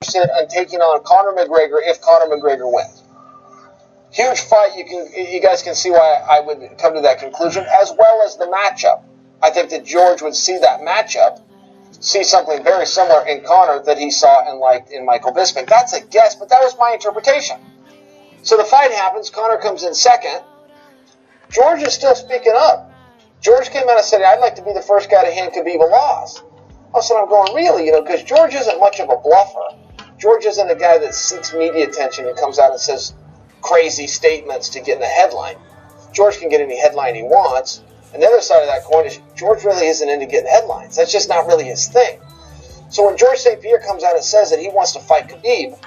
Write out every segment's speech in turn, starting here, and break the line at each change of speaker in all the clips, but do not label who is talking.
on taking on Conor McGregor if Conor McGregor wins. Huge fight. You guys can see why I would come to that conclusion, as well as the matchup. I think that George would see that matchup, see something very similar in Conor that he saw and liked in Michael Bisping. That's a guess, but that was my interpretation. So the fight happens. Conor comes in second. George is still speaking up. George came out and said, "I'd like to be the first guy to hand Khabib a loss." So I'm going, really? Because George isn't much of a bluffer. George isn't a guy that seeks media attention and comes out and says crazy statements to get in a headline. George can get any headline he wants. And the other side of that coin is George really isn't into getting headlines. That's just not really his thing. So when George St. Pierre comes out and says that he wants to fight Khabib,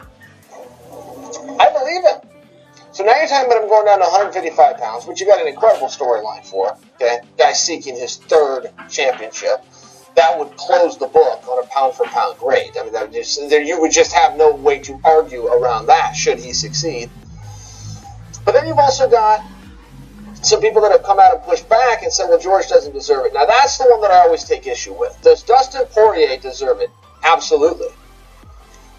I believe him. So now you're talking about him going down to 155 pounds, which you got an incredible storyline for. Okay, guy seeking his third championship. That would close the book on a pound-for-pound grade. I mean, you would just have no way to argue around that should he succeed. But then you've also got some people that have come out and pushed back and said, well, George doesn't deserve it. Now, that's the one that I always take issue with. Does Dustin Poirier deserve it? Absolutely.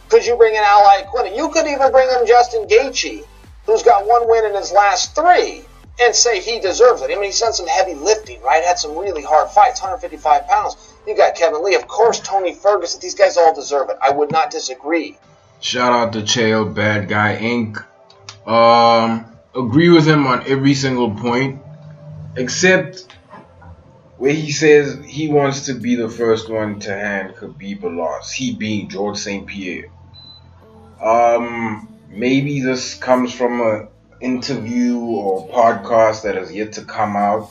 Could you bring in Al Iaquinta? You could even bring in Justin Gaethje, who's got one win in his last three, and say he deserves it. I mean, he's done some heavy lifting, right? Had some really hard fights, 155 pounds. You got Kevin Lee, of course, Tony Ferguson. These guys all deserve it. I would not disagree.
Shout out to Chael, Bad Guy Inc. Agree with him on every single point, except where he says he wants to be the first one to hand Khabib a loss. He being George St. Pierre. Maybe this comes from an interview or podcast that has yet to come out.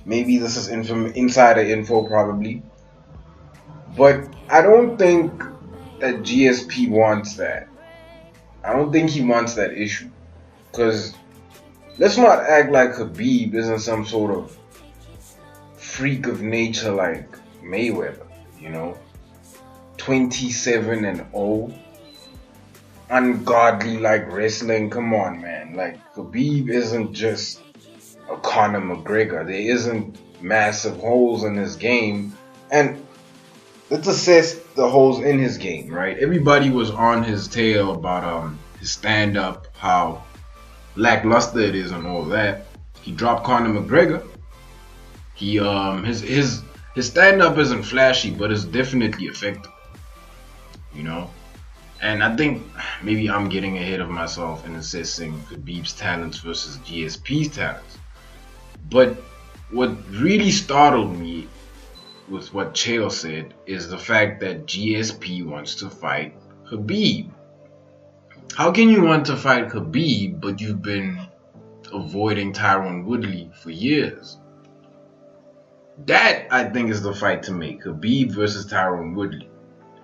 Maybe this is insider info, probably. But I don't think that GSP wants that. I don't think he wants that issue. Because let's not act like Khabib isn't some sort of freak of nature like Mayweather, 27-0. Ungodly like wrestling. Come on, man. Like, Khabib isn't just a Conor McGregor. There isn't massive holes in his game. And let's assess the holes in his game, right? Everybody was on his tail about his stand-up, how lackluster it is and all that. He dropped Conor McGregor. He his stand-up isn't flashy, but it's definitely effective. And I think maybe I'm getting ahead of myself in assessing Khabib's talents versus GSP's talents. But what really startled me with what Chael said is the fact that GSP wants to fight Khabib. How can you want to fight Khabib, but you've been avoiding Tyron Woodley for years? That, I think, is the fight to make. Khabib versus Tyron Woodley.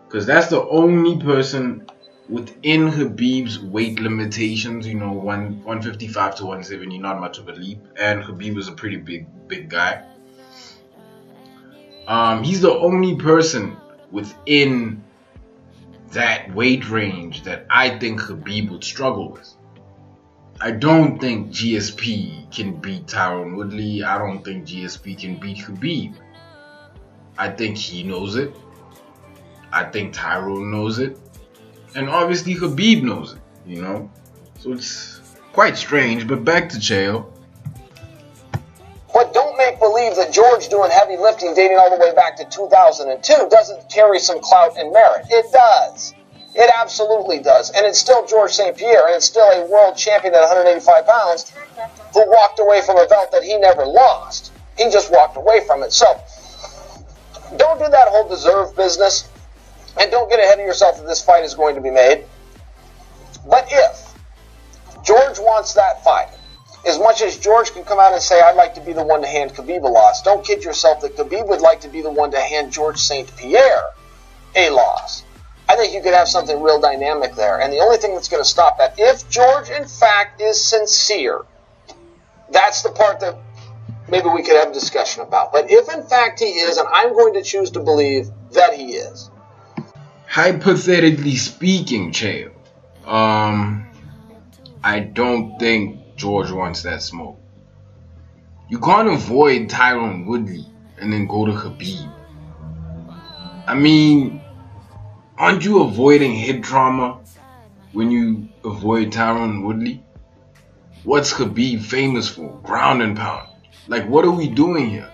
Because that's the only person within Khabib's weight limitations, 155 to 170, not much of a leap. And Khabib is a pretty big guy. He's the only person within that weight range that I think Khabib would struggle with. I don't think GSP can beat Tyron Woodley. I don't think GSP can beat Khabib. I think he knows it. I think Tyrone knows it. And obviously Khabib knows it, So it's quite strange, but back to Chael.
But don't make believe that George doing heavy lifting dating all the way back to 2002 doesn't carry some clout and merit. It does. It absolutely does. And it's still George St. Pierre, and it's still a world champion at 185 pounds who walked away from a belt that he never lost. He just walked away from it. So don't do that whole deserve business. And don't get ahead of yourself that this fight is going to be made. But if George wants that fight, as much as George can come out and say, I'd like to be the one to hand Khabib a loss, don't kid yourself that Khabib would like to be the one to hand George St. Pierre a loss. I think you could have something real dynamic there. And the only thing that's going to stop that, if George in fact is sincere, that's the part that maybe we could have a discussion about. But if in fact he is, and I'm going to choose to believe that he is,
hypothetically speaking, Chael, I don't think George wants that smoke. You can't avoid Tyron Woodley and then go to Khabib. I mean, Aren't you avoiding head trauma when you avoid Tyron Woodley? What's Khabib famous for? Ground and pound. Like, what are we doing here?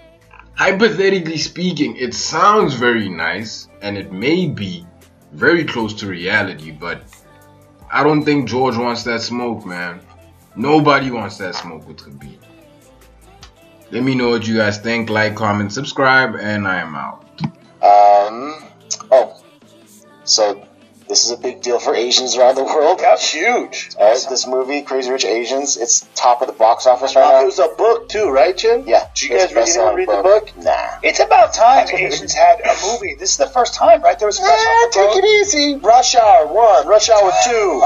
Hypothetically speaking, it sounds very nice, and it may be very close to reality, but I don't think George wants that smoke, man. Nobody wants that smoke with Khabib. Let me know what you guys think. Like, comment, subscribe, and I am out.
So this is a big deal for Asians around the world.
That's huge.
All right, this movie, Crazy Rich Asians, it's top of the box office right now.
It was a book too, right, Jim?
Yeah.
Did you guys read the book?
Nah.
It's about time Asians had a movie. This is the first time, right? There was a
Take it easy. Rush Hour 1, Rush Hour 2.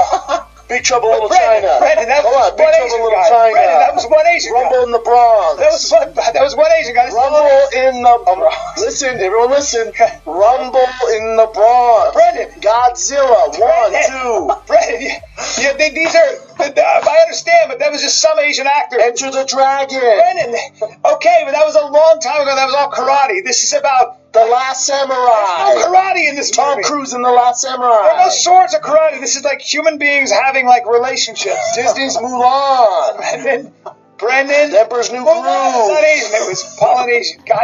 Big Trouble in Little China.
Brandon, that
Come
was
on, Big
one
Trouble
Asian
in Little
guy.
China.
Brandon, that was one Asian
Rumble
guy.
in the Bronx.
That was one Asian guy.
Rumble in the Bronx. Listen, everyone listen. Rumble in the Bronx.
Brandon.
Godzilla 1, 2.
Brandon, these are. I understand, but that was just some Asian actor.
Enter the Dragon.
Brandon, okay, but that was a long time ago. That was all karate. This is about
The Last Samurai.
There's no karate in this
Tom
movie.
Cruise in The Last Samurai.
There are no swords or karate. This is like human beings having like relationships.
Disney's Mulan.
Brendan.
Emperor's New Groove.
Mulan is not Asian. It was Polynesian. God